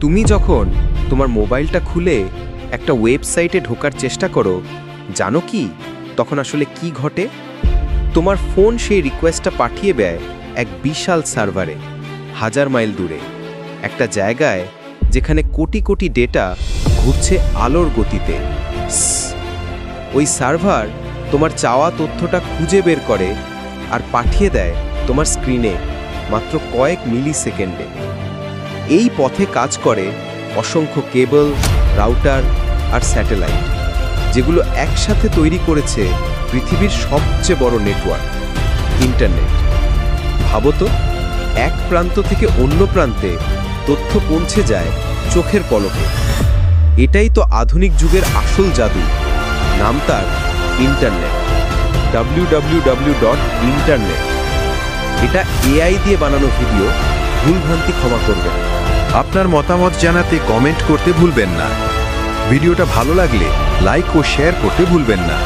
তুমি যখন তোমার মোবাইলটা খুলে একটা ওয়েবসাইটে ঢোকার চেষ্টা করো, জানো কি তখন আসলে কি ঘটে? তোমার ফোন সেই রিকোয়েস্টটা পাঠিয়ে দেয় এক বিশাল সার্ভারে, 1000 মাইল দূরে, একটা জায়গায় যেখানে কোটি কোটি ডেটা ঘুরছে আলোর গতিতে। ওই সার্ভার তোমার চাওয়া তথ্যটা খুঁজে বের করে আর পাঠিয়ে দেয় তোমার স্ক্রিনে মাত্র কয়েক মিলি সেকেন্ডে। এই পথে কাজ করে অসংখ্য কেবল, রাউটার আর স্যাটেলাইট, যেগুলো একসাথে তৈরি করেছে পৃথিবীর সবচেয়ে বড় নেটওয়ার্ক, ইন্টারনেট। ভাবো তো, এক প্রান্ত থেকে অন্য প্রান্তে তথ্য পৌঁছে যায় চোখের পলকে। এটাই তো আধুনিক যুগের আসল জাদু। নাম তার ইন্টারনেট, www.internet। এটা এআই দিয়ে বানানো ভিডিও, ভুলভ্রান্তি ক্ষমা করবেন। আপনার মতামত জানাতে কমেন্ট করতে ভুলবেন না। ভিডিওটা ভালো লাগলে লাইক ও শেয়ার করতে ভুলবেন না।